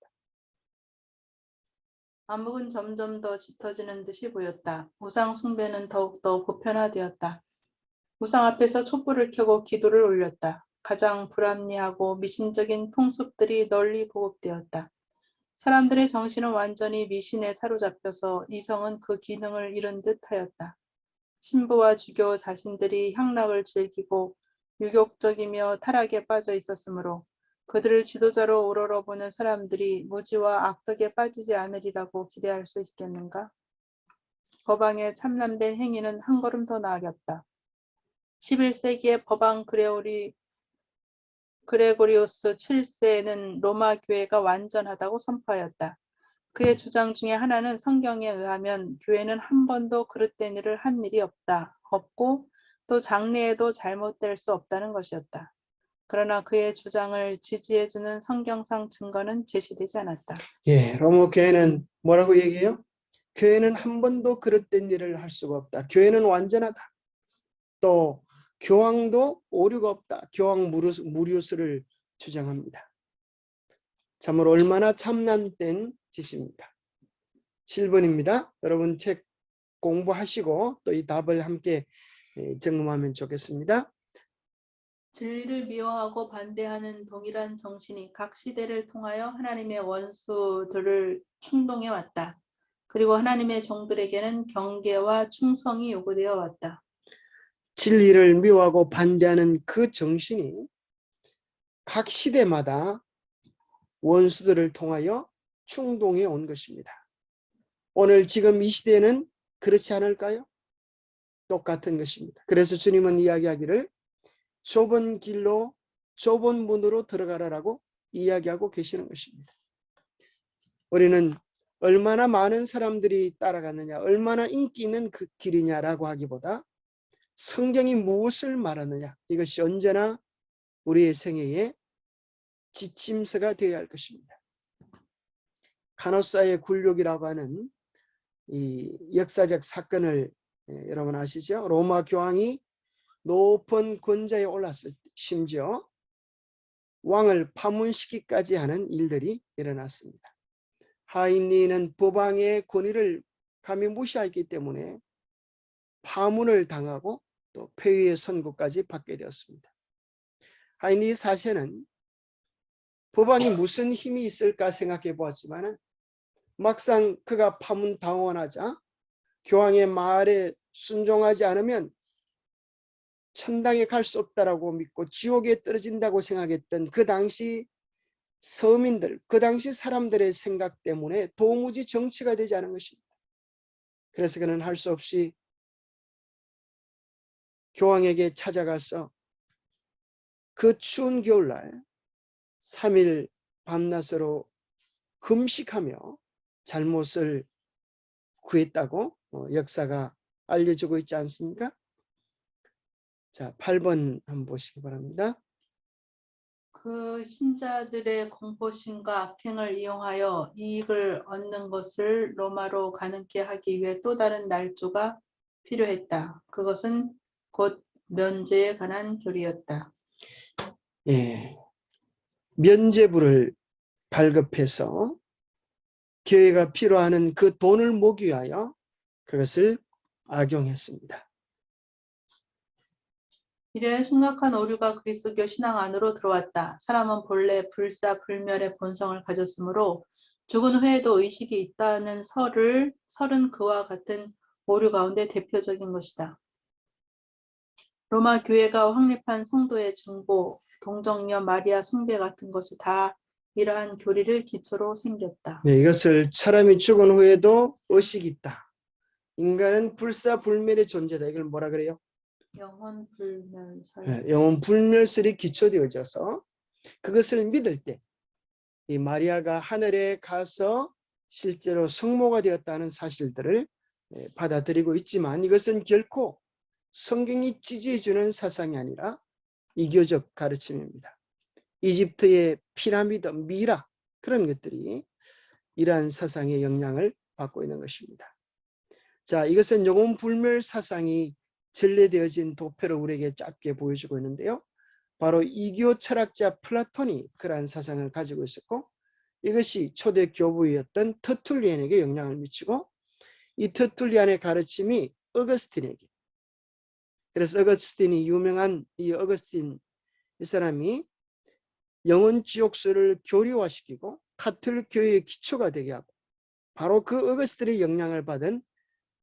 암흑은 점점 더 짙어지는 듯이 보였다. 우상 숭배는 더욱더 보편화되었다. 우상 앞에서 촛불을 켜고 기도를 올렸다. 가장 불합리하고 미신적인 풍습들이 널리 보급되었다. 사람들의 정신은 완전히 미신에 사로잡혀서 이성은 그 기능을 잃은 듯하였다. 신부와 주교 자신들이 향락을 즐기고 유격적이며 타락에 빠져 있었으므로 그들을 지도자로 우러러보는 사람들이 무지와 악덕에 빠지지 않으리라고 기대할 수 있겠는가? 법왕의 참남된 행위는 한 걸음 더 나아갔다. 11세기의 법왕 그레고리우스 7세는 로마 교회가 완전하다고 선포하였다. 그의 주장 중에 하나는 성경에 의하면 교회는 한 번도 그릇된 일을 한 일이 없고 또 장래에도 잘못될 수 없다는 것이었다. 그러나 그의 주장을 지지해주는 성경상 증거는 제시되지 않았다. 예, 로마 교회는 뭐라고 얘기해요? 교회는 한 번도 그릇된 일을 할 수가 없다. 교회는 완전하다. 또 교황도 오류가 없다. 교황 무리우스를 주장합니다. 참으로 얼마나 참남된 짓입니까? 7번입니다. 여러분 책 공부하시고 또 이 답을 함께 점검하면 좋겠습니다. 진리를 미워하고 반대하는 동일한 정신이 각 시대를 통하여 하나님의 원수들을 충동해 왔다. 그리고 하나님의 종들에게는 경계와 충성이 요구되어 왔다. 진리를 미워하고 반대하는 그 정신이 각 시대마다 원수들을 통하여 충동해 온 것입니다. 오늘 지금 이 시대에는 그렇지 않을까요? 똑같은 것입니다. 그래서 주님은 이야기하기를 좁은 길로 좁은 문으로 들어가라라고 이야기하고 계시는 것입니다. 우리는 얼마나 많은 사람들이 따라가느냐, 얼마나 인기 있는 그 길이냐라고 하기보다 성경이 무엇을 말하느냐, 이것이 언제나 우리의 생애의 지침서가 되어야 할 것입니다. 카노사의 굴욕이라고 하는 이 역사적 사건을 여러분 아시죠? 로마 교황이 높은 권좌에 올랐을 때 심지어 왕을 파문시키기까지 하는 일들이 일어났습니다. 하인리는 법왕의 권위를 감히 무시했기 때문에 파문을 당하고 또 폐위의 선고까지 받게 되었습니다. 하인리 4세는 법왕이 무슨 힘이 있을까 생각해 보았지만 막상 그가 파문 당원하자 교황의 말에 순종하지 않으면 천당에 갈 수 없다라고 믿고 지옥에 떨어진다고 생각했던 그 당시 서민들, 그 당시 사람들의 생각 때문에 도무지 정치가 되지 않은 것입니다. 그래서 그는 할 수 없이 교황에게 찾아가서 그 추운 겨울날 3일 밤낮으로 금식하며 잘못을 구했다고 역사가 알려주고 있지 않습니까? 자, 8번 한번 보시기 바랍니다. 그 신자들의 공포심과 악행을 이용하여 이익을 얻는 것을 로마로 가능케 하기 위해 또 다른 날조가 필요했다. 그것은 곧 면제에 관한 교리였다. 예, 면제부를 발급해서 교회가 필요하는 그 돈을 모기 위하여 그것을 악용했습니다. 이래 심각한 오류가 그리스도교 신앙 안으로 들어왔다. 사람은 본래 불사불멸의 본성을 가졌으므로 죽은 후에도 의식이 있다는 설은 그와 같은 오류 가운데 대표적인 것이다. 로마 교회가 확립한 성도의 증보, 동정녀 마리아 숭배 같은 것이 다 이러한 교리를 기초로 생겼다. 네, 이것을 사람이 죽은 후에도 의식이 있다. 인간은 불사불멸의 존재다. 이걸 뭐라 그래요? 영혼 불멸설. 영혼 불멸설이 기초되어져서 그것을 믿을 때 이 마리아가 하늘에 가서 실제로 성모가 되었다는 사실들을 받아들이고 있지만 이것은 결코 성경이 지지해주는 사상이 아니라 이교적 가르침입니다. 이집트의 피라미드, 미라 그런 것들이 이러한 사상의 영향을 받고 있는 것입니다. 자, 이것은 영혼 불멸 사상이 전래되어진 도표를 우리에게 짧게 보여주고 있는데요. 바로 이교 철학자 플라톤이 그러한 사상을 가지고 있었고 이것이 초대 교부였던 터툴리안에게 영향을 미치고 이 터툴리안의 가르침이 어거스틴에게, 그래서 어거스틴이 유명한 이 어거스틴 이 사람이 영혼 지옥설을 교리화시키고 카톨릭 교회의 기초가 되게 하고 바로 그 어거스틴의 영향을 받은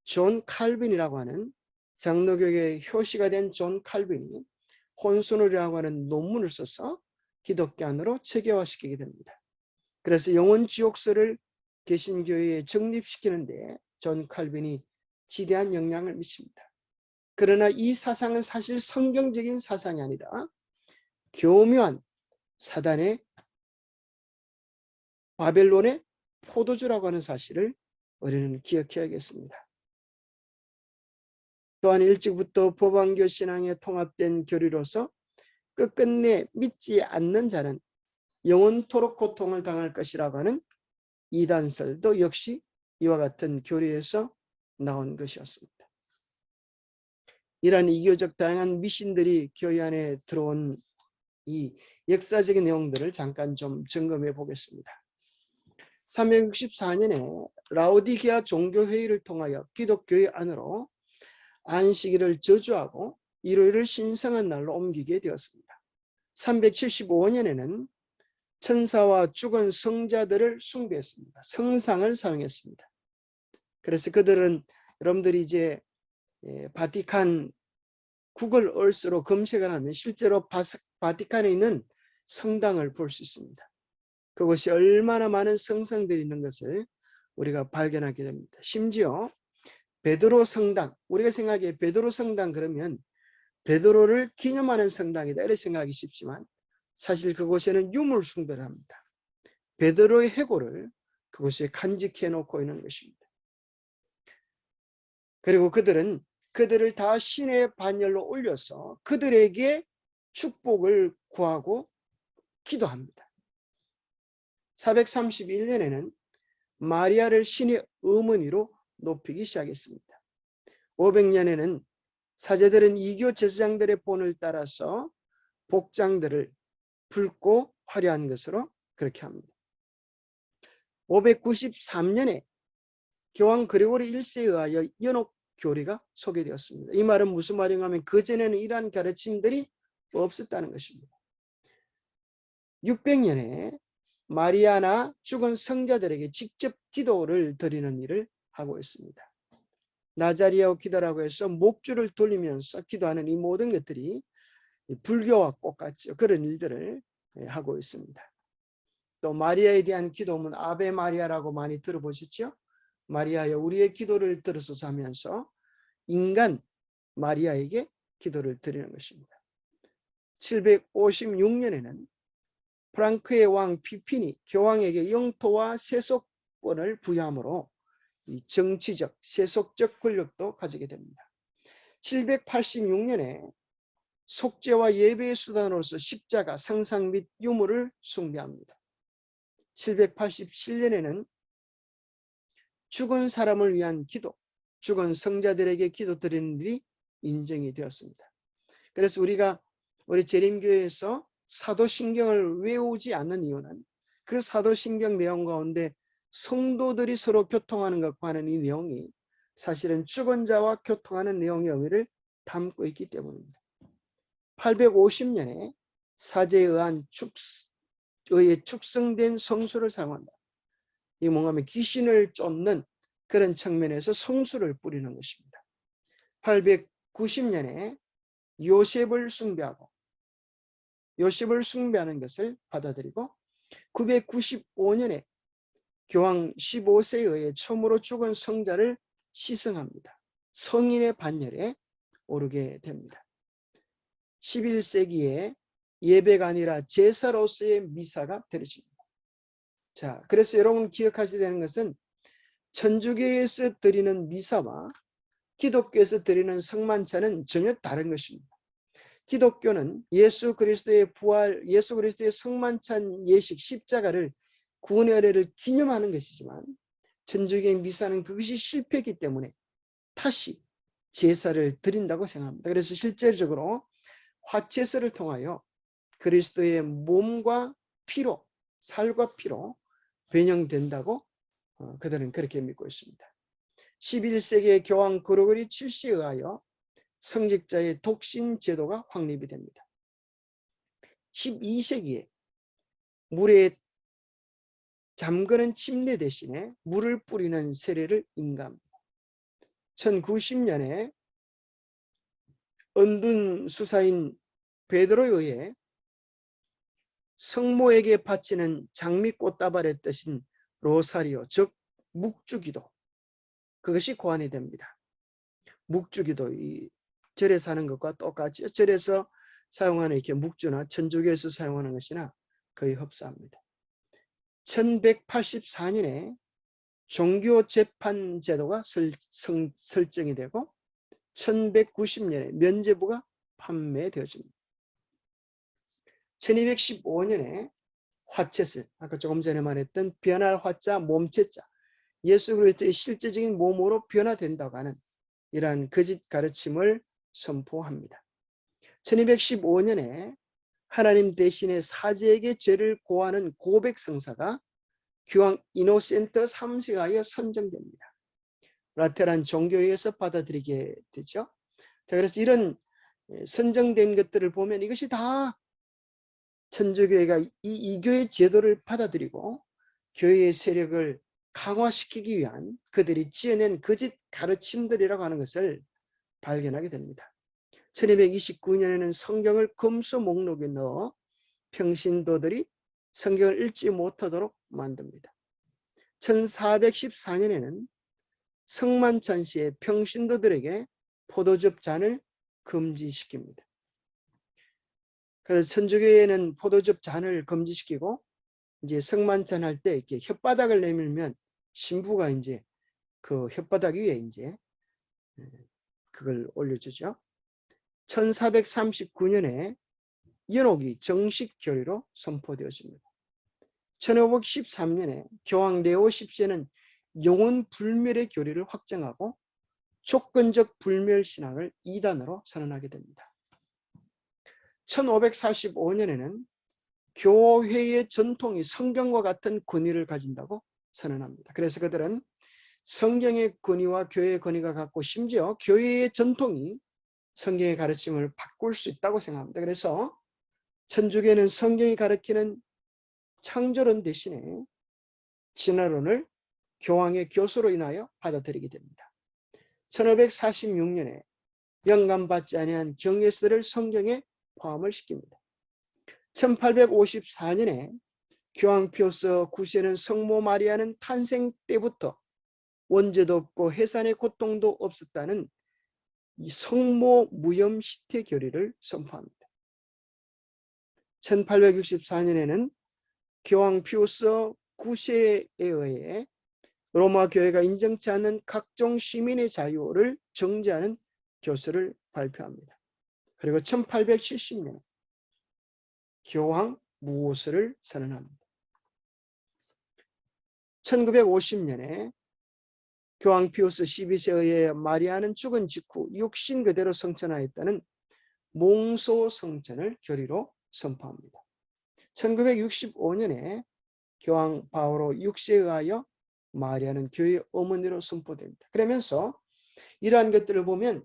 존 칼빈이라고 하는 장로교의 효시가 된 존 칼빈이 혼선을이라고 하는 논문을 써서 기독교 안으로 체계화시키게 됩니다. 그래서 영혼 지옥설을 개신교회에 정립시키는데 존 칼빈이 지대한 영향을 미칩니다. 그러나 이 사상은 사실 성경적인 사상이 아니라 교묘한 사단의 바벨론의 포도주라고 하는 사실을 우리는 기억해야겠습니다. 또한 일찍부터 포방교 신앙에 통합된 교리로서 끝끝내 믿지 않는 자는 영원토록 고통을 당할 것이라고 하는 이단설도 역시 이와 같은 교리에서 나온 것이었습니다. 이러한 이교적 다양한 미신들이 교회 안에 들어온 이 역사적인 내용들을 잠깐 좀 점검해 보겠습니다. 364년에 라오디게아 종교회의를 통하여 기독교회 안으로 안식일을 저주하고 일요일을 신성한 날로 옮기게 되었습니다. 375년에는 천사와 죽은 성자들을 숭배했습니다. 성상을 사용했습니다. 그래서 그들은 여러분들이 이제 바티칸 구글 얼스로 검색을 하면 실제로 바티칸에 있는 성당을 볼 수 있습니다. 그것이 얼마나 많은 성상들이 있는 것을 우리가 발견하게 됩니다. 심지어 베드로 성당, 우리가 생각해 베드로 성당 그러면 베드로를 기념하는 성당이다 이렇게 생각하기 쉽지만 사실 그곳에는 유물 숭배를 합니다. 베드로의 해고를 그곳에 간직해 놓고 있는 것입니다. 그리고 그들을 다 신의 반열로 올려서 그들에게 축복을 구하고 기도합니다. 431년에는 마리아를 신의 어머니로 높이기 시작했습니다. 500년에는 사제들은 이교 제사장들의 본을 따라서 복장들을 붉고 화려한 것으로 그렇게 합니다. 593년에 교황 그레고리 1세에 의하여 연옥 교리가 소개되었습니다. 이 말은 무슨 말인가 하면 그전에는 이러한 가르침들이 없었다는 것입니다. 600년에 마리아나 죽은 성자들에게 직접 기도를 드리는 일을 하고 있습니다. 나자리아오 기도라고 해서 목줄을 돌리면서 기도하는 이 모든 것들이 불교와 똑같죠. 그런 일들을 하고 있습니다. 또 마리아에 대한 기도문 아베 마리아라고 많이 들어보셨죠? 마리아여 우리의 기도를 들어서서 하면서 인간 마리아에게 기도를 드리는 것입니다. 756년에는 프랑크의 왕 피핀이 교황에게 영토와 세속권을 부여함으로 이 정치적, 세속적 권력도 가지게 됩니다. 786년에 속죄와 예배의 수단으로서 십자가, 성상 및 유물을 숭배합니다. 787년에는 죽은 사람을 위한 기도, 죽은 성자들에게 기도드리는 일이 인정이 되었습니다. 그래서 우리가 우리 재림교회에서 사도신경을 외우지 않는 이유는 그 사도신경 내용 가운데 성도들이 서로 교통하는 것과 하는 이 내용이 사실은 죽은 자와 교통하는 내용의 의미를 담고 있기 때문입니다. 850년에 사제에 의한 축성된 성수를 사용한다. 이 뭔가 하면 귀신을 쫓는 그런 측면에서 성수를 뿌리는 것입니다. 890년에 요셉을 숭배하고 요셉을 숭배하는 것을 받아들이고 995년에 교황 15세에 의해 처음으로 죽은 성자를 시승합니다. 성인의 반열에 오르게 됩니다. 11세기에 예배가 아니라 제사로서의 미사가 드려집니다. 자, 그래서 여러분 기억하셔야 되는 것은 천주교에서 드리는 미사와 기독교에서 드리는 성만찬은 전혀 다른 것입니다. 기독교는 예수 그리스도의 부활, 예수 그리스도의 성만찬 예식 십자가를 구원의 은혜를 기념하는 것이지만 천주교의 미사는 그것이 실패했기 때문에 다시 제사를 드린다고 생각합니다. 그래서 실제적으로 화채서를 통하여 그리스도의 몸과 피로, 살과 피로 변형된다고 그들은 그렇게 믿고 있습니다. 11세기의 교황 그로고리 7세에 의하여 성직자의 독신 제도가 확립이 됩니다. 12세기에 물에 잠그는 침대 대신에 물을 뿌리는 세례를 인가합니다. 1090년에 은둔 수사인 베드로에 의해 성모에게 바치는 장미꽃다발의 뜻인 로사리오, 즉 묵주기도, 그것이 고안이 됩니다. 묵주기도, 이 절에서 하는 것과 똑같이 절에서 사용하는 이렇게 묵주나 천주교에서 사용하는 것이나 거의 흡사합니다. 1184년에 종교재판 제도가 설정이 되고 1190년에 면죄부가 판매되어집니다. 1215년에 화채슬, 아까 조금 전에 말했던 변할 화자 몸체자, 예수 그리스도의 실제적인 몸으로 변화된다고 하는 이러한 거짓 가르침을 선포합니다. 1215년에 하나님 대신에 사제에게 죄를 고하는 고백 성사가 교황 이노센트 3세에 하여 선정됩니다. 라테란 종교에서 받아들이게 되죠. 자, 그래서 이런 선정된 것들을 보면 이것이 다 천주교회가 이 교회의 제도를 받아들이고 교회의 세력을 강화시키기 위한 그들이 지어낸 거짓 가르침들이라고 하는 것을 발견하게 됩니다. 1229년에는 성경을 검소 목록에 넣어 평신도들이 성경을 읽지 못하도록 만듭니다. 1414년에는 성만찬 시에 평신도들에게 포도즙 잔을 금지시킵니다. 그래서 천주교회는 포도즙 잔을 금지시키고 이제 성만찬 할 때 이렇게 혓바닥을 내밀면 신부가 이제 그 혓바닥 위에 이제 그걸 올려주죠. 1439년에 연옥이 정식 교리로 선포되었습니다. 1513년에 교황 레오 10세는 영혼 불멸의 교리를 확정하고 조건적 불멸 신앙을 이단으로 선언하게 됩니다. 1545년에는 교회의 전통이 성경과 같은 권위를 가진다고 선언합니다. 그래서 그들은 성경의 권위와 교회의 권위가 같고 심지어 교회의 전통이 성경의 가르침을 바꿀 수 있다고 생각합니다. 그래서 천주교는 성경이 가르치는 창조론 대신에 진화론을 교황의 교수로 인하여 받아들이게 됩니다. 1546년에 영감받지 아니한 경외서를 성경에 포함을 시킵니다. 1854년에 교황 피우스 9세는 성모 마리아는 탄생 때부터 원죄도 없고 해산의 고통도 없었다는 이 성모 무염 시태 교리를 선포합니다. 1864년에는 교황 피우스 9세에 의해 로마 교회가 인정치 않는 각종 시민의 자유를 정지하는 교서를 발표합니다. 그리고 1870년에 교황 무호서를 선언합니다. 1950년에 교황 피우스 12세에 의해 마리아는 죽은 직후 육신 그대로 성천하였다는 몽소 성천을 교리로 선포합니다. 1965년에 교황 바오로 6세에 의하여 마리아는 교회의 어머니로 선포됩니다. 그러면서 이러한 것들을 보면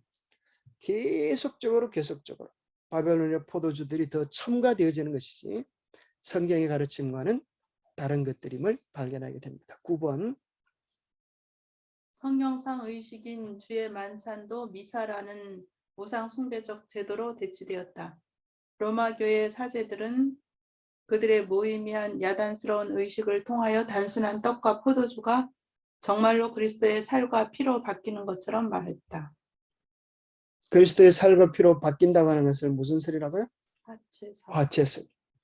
계속적으로 바벨론의 포도주들이 더 첨가되어지는 것이지 성경의 가르침과는 다른 것들임을 발견하게 됩니다. 9번 성경상 의식인 주의 만찬도 미사라는 우상 숭배적 제도로 대치되었다. 로마 교회 사제들은 그들의 무의미한 야단스러운 의식을 통하여 단순한 떡과 포도주가 정말로 그리스도의 살과 피로 바뀌는 것처럼 말했다. 그리스도의 살과 피로 바뀐다고 하는 것은 무슨 소리라고요? 화채서. 화채설.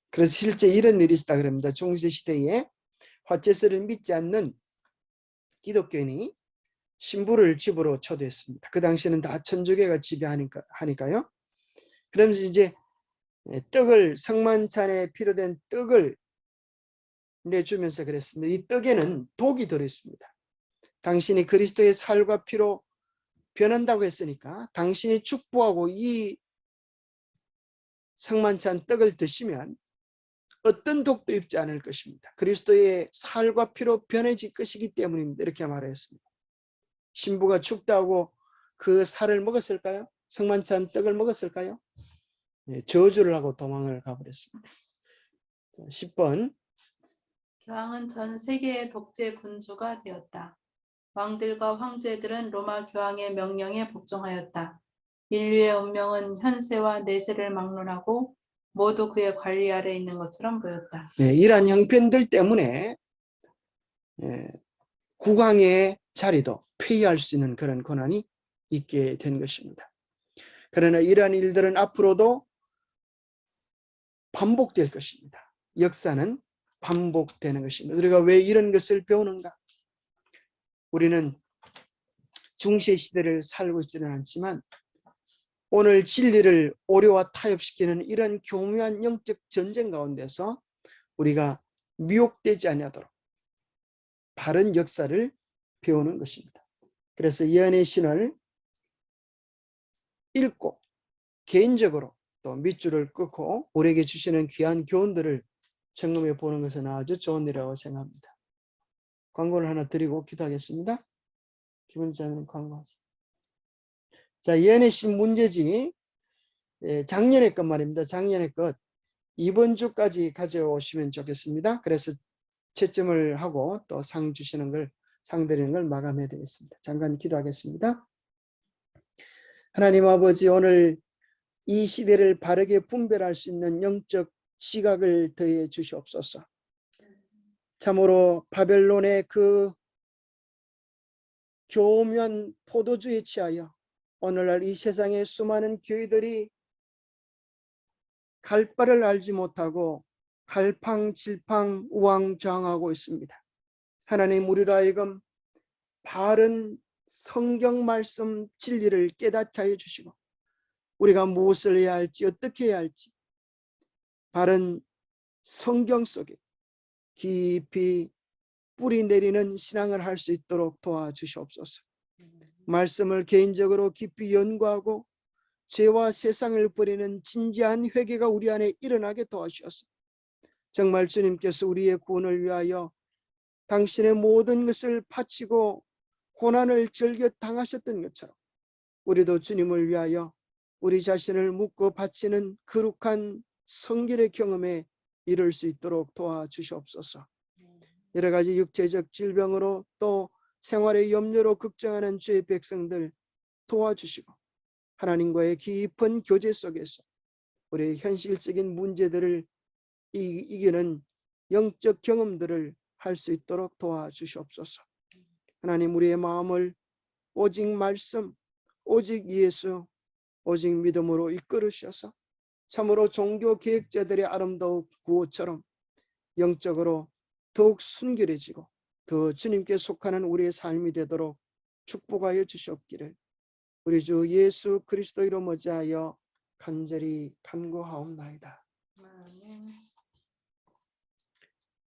그래서 실제 이런 일이 있다 그럽니다. 중세시대에 화채설을 믿지 않는 기독교인이 신부를 집으로 초대했습니다. 그 당시에는 다 천주교가 지배하니까요. 그러면서 이제 떡을, 성만찬에 필요된 떡을 내주면서 그랬습니다. 이 떡에는 독이 들어있습니다. 당신이 그리스도의 살과 피로 변한다고 했으니까 당신이 축복하고 이 성만찬 떡을 드시면 어떤 독도 입지 않을 것입니다. 그리스도의 살과 피로 변해질 것이기 때문입니다. 이렇게 말했습니다. 신부가 축도하고 그 살을 먹었을까요? 성만찬 떡을 먹었을까요? 네, 저주를 하고 도망을 가버렸습니다. 10번. 교황은 전 세계의 독재 군주가 되었다. 왕들과 황제들은 로마 교황의 명령에 복종하였다. 인류의 운명은 현세와 내세를 막론하고 모두 그의 관리 아래 있는 것처럼 보였다. 네, 이러한 형편들 때문에 국왕의 자리도 폐위할 수 있는 그런 권한이 있게 된 것입니다. 그러나 이러한 일들은 앞으로도 반복될 것입니다. 역사는 반복되는 것입니다. 우리가 왜 이런 것을 배우는가? 우리는 중세 시대를 살고 있지는 않지만 오늘 진리를 오류와 타협시키는 이런 교묘한 영적 전쟁 가운데서 우리가 미혹되지 않도록 바른 역사를 배우는 것입니다. 그래서 예언의 신을 읽고 개인적으로 또 밑줄을 끊고 우리에게 주시는 귀한 교훈들을 점검해 보는 것은 아주 좋은 일이라고 생각합니다. 광고를 하나 드리고 기도하겠습니다. 기본자는 광고하죠. 자, 예언의 신 문제지 작년의 것 말입니다. 작년의 것 이번 주까지 가져오시면 좋겠습니다. 그래서 채점을 하고 또 상 주시는 걸, 상 드리는 걸 마감해야 되겠습니다. 잠깐 기도하겠습니다. 하나님 아버지, 오늘 이 시대를 바르게 분별할 수 있는 영적 시각을 더해 주시옵소서. 참으로 바벨론의 그 교묘한 포도주에 취하여 오늘날 이 세상의 수많은 교회들이 갈 바를 알지 못하고 갈팡질팡 우왕좌왕하고 있습니다. 하나님, 우리로 하여금 바른 성경 말씀 진리를 깨닫게 하여 주시고 우리가 무엇을 해야 할지 어떻게 해야 할지 바른 성경 속에 깊이 뿌리 내리는 신앙을 할 수 있도록 도와주시옵소서. 말씀을 개인적으로 깊이 연구하고 죄와 세상을 버리는 진지한 회개가 우리 안에 일어나게 도와주셔서 정말 주님께서 우리의 구원을 위하여 당신의 모든 것을 바치고 고난을 즐겨 당하셨던 것처럼 우리도 주님을 위하여 우리 자신을 묻고 바치는 거룩한 성결의 경험에 이를 수 있도록 도와주시옵소서. 여러 가지 육체적 질병으로 또 생활의 염려로 걱정하는 주의 백성들 도와주시고 하나님과의 깊은 교제 속에서 우리의 현실적인 문제들을 이기는 영적 경험들을 할 수 있도록 도와주시옵소서. 하나님, 우리의 마음을 오직 말씀, 오직 예수, 오직 믿음으로 이끌으셔서 참으로 종교 계획자들의 아름다운 구호처럼 영적으로 더욱 순결해지고 더 주님께 속하는 우리의 삶이 되도록 축복하여 주시옵기를 우리 주 예수 그리스도 이름으로 간절히 간구하옵나이다.